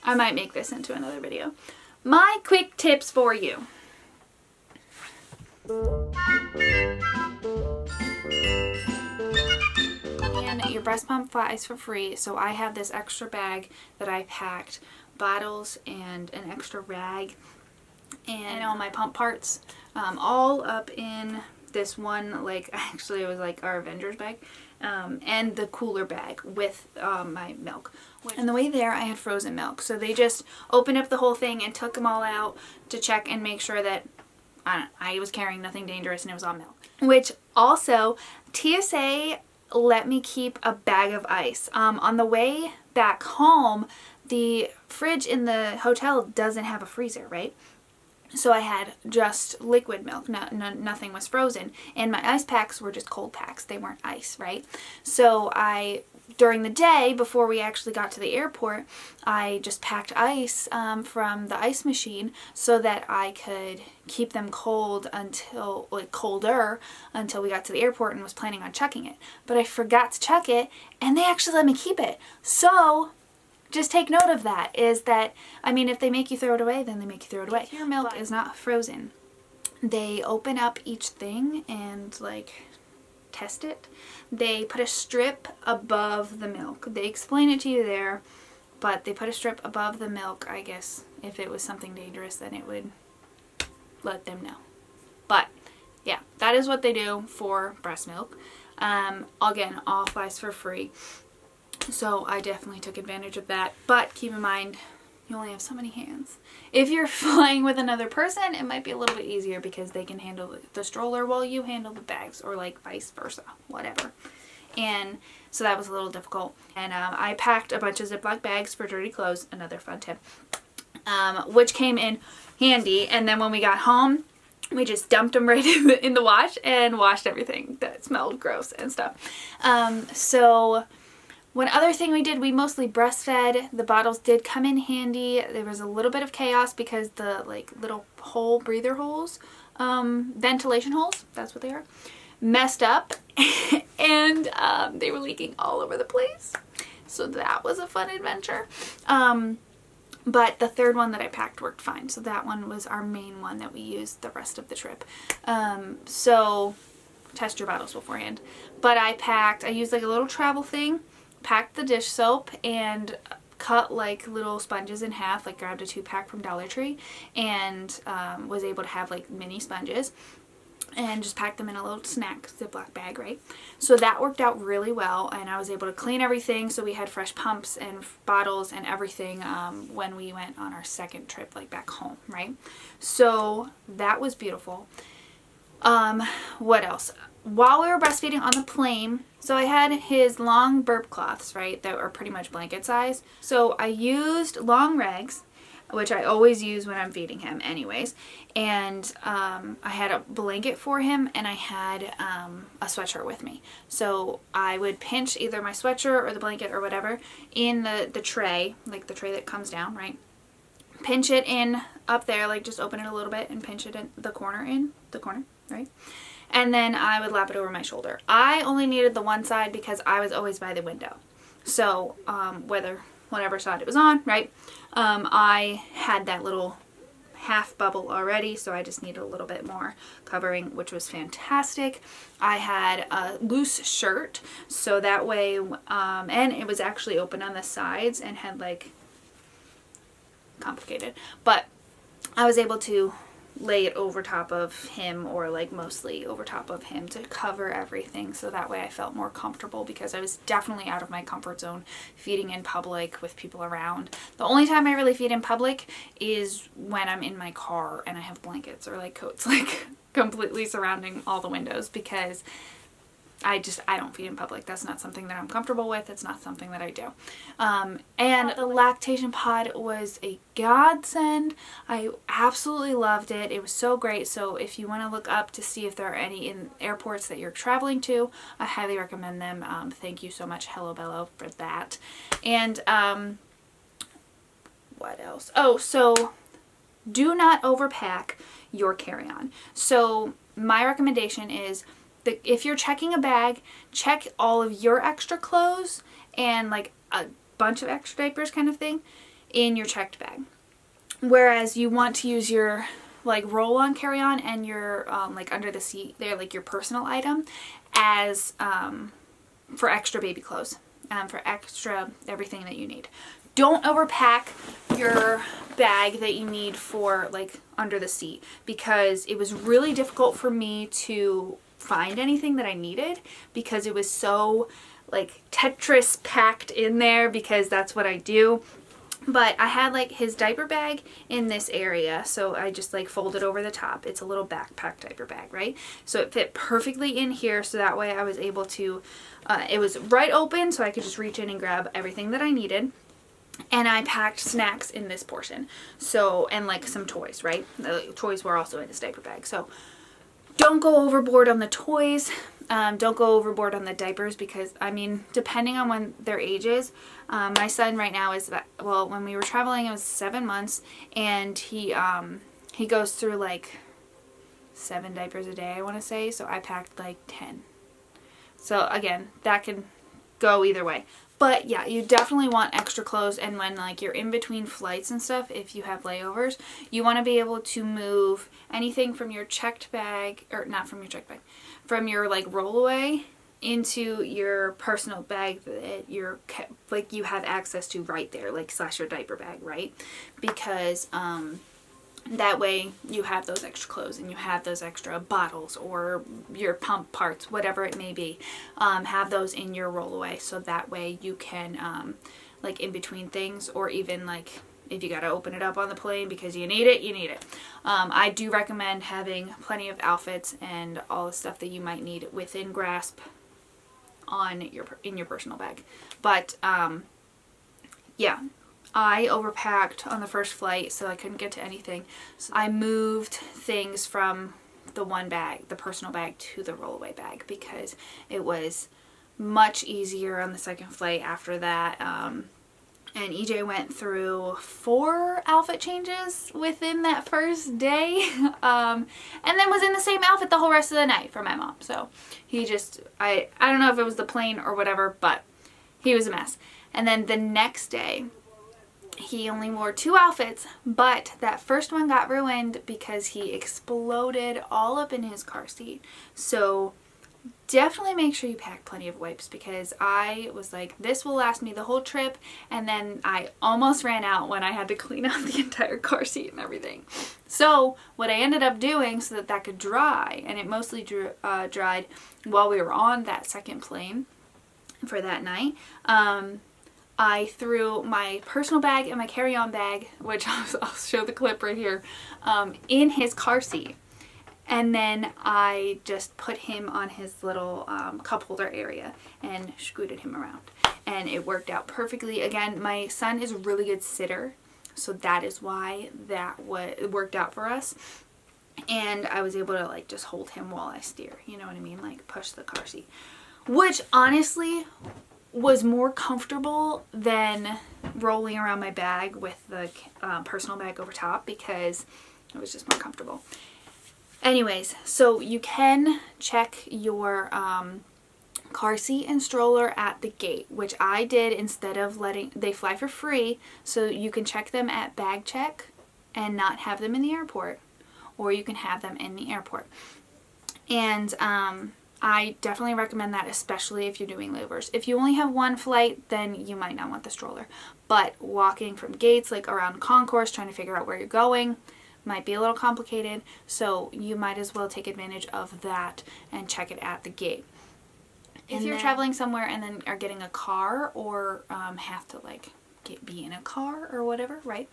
I might make this into another video. My quick tips for you. And your breast pump flies for free, so I have this extra bag that I packed bottles and an extra rag and all my pump parts, all up in this one, like, actually it was like our Avengers bag, and the cooler bag with my milk. And the way there I had frozen milk, so they just opened up the whole thing and took them all out to check and make sure that I was carrying nothing dangerous and it was all milk. Which also, TSA let me keep a bag of ice. On the way back home, the fridge in the hotel doesn't have a freezer, right? So I had just liquid milk, nothing was frozen, and my ice packs were just cold packs. They weren't ice, right? So during the day, before we actually got to the airport, I just packed ice from the ice machine so that I could keep them cold until, like, colder until we got to the airport, and was planning on checking it. But I forgot to check it, and they actually let me keep it. So just take note of that, is that, I mean, if they make you throw it away, then they make you throw it away. If your milk is not frozen, they open up each thing and, like, test it. They put a strip above the milk. They explain it to you there, but they put a strip above the milk. I guess if it was something dangerous, then it would let them know. But yeah, that is what they do for breast milk. Again, all flies for free. So I definitely took advantage of that. But keep in mind, you only have so many hands. If you're flying with another person, it might be a little bit easier because they can handle the stroller while you handle the bags, or like vice versa, whatever. And so that was a little difficult. And I packed a bunch of Ziploc bags for dirty clothes, another fun tip, which came in handy. And then when we got home, we just dumped them right in the wash and washed everything that smelled gross and stuff. So one other thing we did, we mostly breastfed. The bottles did come in handy. There was a little bit of chaos because the, like, little hole, breather holes, ventilation holes, that's what they are, messed up and they were leaking all over the place. So that was a fun adventure. But the third one that I packed worked fine. So that one was our main one that we used the rest of the trip. So test your bottles beforehand. But I used like a little travel thing, packed the dish soap, and cut like little sponges in half, like grabbed a 2-pack from Dollar Tree, and was able to have like mini sponges, and just packed them in a little snack Ziploc bag, right? So that worked out really well, and I was able to clean everything, so we had fresh pumps and bottles and everything when we went on our second trip, like back home, right? So that was beautiful. What else? While we were breastfeeding on the plane, so I had his long burp cloths, right, that are pretty much blanket size. So I used long rags, which I always use when I'm feeding him anyways, and I had a blanket for him, and I had a sweatshirt with me. So I would pinch either my sweatshirt or the blanket or whatever in the tray, like the tray that comes down, right? Pinch it in up there, like just open it a little bit and pinch it in the corner, right? And then I would lap it over my shoulder. I only needed the one side because I was always by the window. So whatever side it was on, right? I had that little half bubble already, so I just needed a little bit more covering, which was fantastic. I had a loose shirt, so that way, and it was actually open on the sides and had like, complicated, but I was able to lay it over top of him, or like mostly over top of him, to cover everything, so that way I felt more comfortable, because I was definitely out of my comfort zone feeding in public with people around. The only time I really feed in public is when I'm in my car and I have blankets or like coats like completely surrounding all the windows, because I don't feed in public. That's not something that I'm comfortable with. It's not something that I do. And the lactation pod was a godsend. I absolutely loved it. It was so great. So if you want to look up to see if there are any in airports that you're traveling to, I highly recommend them. Thank you so much, Hello Bello, for that. And what else? Oh, so do not overpack your carry-on. So my recommendation is, if you're checking a bag, check all of your extra clothes and like a bunch of extra diapers kind of thing, in your checked bag. Whereas you want to use your like roll-on carry-on and your like under the seat there, like your personal item, as for extra baby clothes, for extra everything that you need. Don't overpack your bag that you need for like under the seat, because it was really difficult for me to find anything that I needed because it was so like Tetris packed in there, because that's what I do. But I had like his diaper bag in this area, so I just like folded over the top. It's a little backpack diaper bag, right? So it fit perfectly in here, so that way I was able to, it was right open, so I could just reach in and grab everything that I needed. And I packed snacks in this portion, so, and like some toys, right? The toys were also in this diaper bag. So don't go overboard on the toys. Don't go overboard on the diapers, because I mean, depending on when their age is, my son right now is, well, when we were traveling it was 7 months, and he goes through like 7 diapers a day, I want to say. So I packed like 10. So again, that can go either way. But yeah, you definitely want extra clothes, and when like you're in between flights and stuff, if you have layovers, you want to be able to move anything from your checked bag, or not from your checked bag, from your like rollaway into your personal bag that you're like you have access to right there, like slash your diaper bag, right? Because that way you have those extra clothes and you have those extra bottles or your pump parts, whatever it may be, have those in your rollaway, so that way you can like in between things, or even like if you got to open it up on the plane because you need it, you need it. I do recommend having plenty of outfits and all the stuff that you might need within grasp on in your personal bag. But yeah, I overpacked on the first flight, so I couldn't get to anything. So I moved things from the one bag, the personal bag, to the rollaway bag, because it was much easier on the second flight after that. And EJ went through 4 outfit changes within that first day, and then was in the same outfit the whole rest of the night for my mom. So he just, I don't know if it was the plane or whatever, but he was a mess. And then the next day, he only wore 2 outfits, but that first one got ruined because he exploded all up in his car seat. So definitely make sure you pack plenty of wipes, because I was like, this will last me the whole trip, and then I almost ran out when I had to clean out the entire car seat and everything. So what I ended up doing, so that could dry, and it mostly dried while we were on that second plane for that night, I threw my personal bag and my carry-on bag, which I'll show the clip right here, in his car seat. And then I just put him on his little cup holder area and scooted him around. And it worked out perfectly. Again, my son is a really good sitter, so that is why that worked out for us. And I was able to like just hold him while I steer, you know what I mean? Like push the car seat. Which honestly was more comfortable than rolling around my bag with the personal bag over top, because it was just more comfortable. Anyways, so you can check your car seat and stroller at the gate, which I did instead of they fly for free, so you can check them at bag check and not have them in the airport, or you can have them in the airport. And I definitely recommend that, especially if you're doing layovers. If you only have one flight, then you might not want the stroller. But walking from gates, like around concourse, trying to figure out where you're going, might be a little complicated. So you might as well take advantage of that and check it at the gate. If you're traveling somewhere and then are getting a car, or have to like be in a car or whatever, right?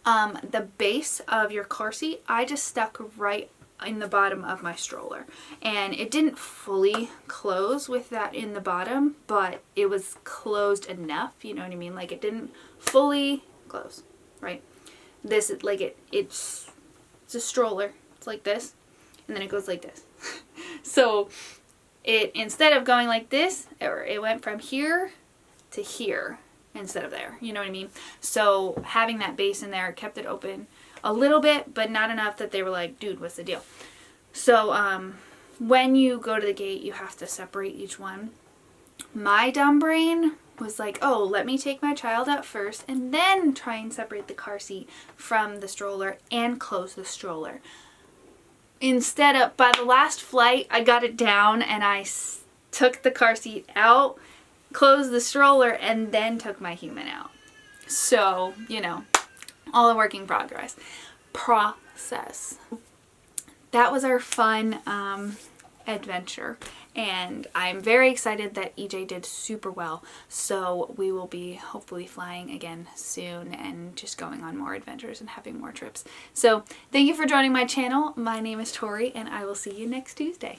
The base of your car seat, I just stuck right in the bottom of my stroller, and it didn't fully close with that in the bottom, but it was closed enough, you know what I mean? Like it didn't fully close, right? This is like it's a stroller. It's like this, and then it goes like this. So it, instead of going like this, it went from here to here instead of there, you know what I mean? So having that base in there kept it open a little bit, but not enough that they were like, dude, what's the deal? So when you go to the gate, you have to separate each one. My dumb brain was like, oh, let me take my child out first and then try and separate the car seat from the stroller and close the stroller. Instead of, by the last flight, I got it down and I took the car seat out, closed the stroller, and then took my human out. So, you know, all a work in progress. Process. That was our fun adventure, and I'm very excited that EJ did super well. So we will be hopefully flying again soon and just going on more adventures and having more trips. So thank you for joining my channel. My name is Tori, and I will see you next Tuesday.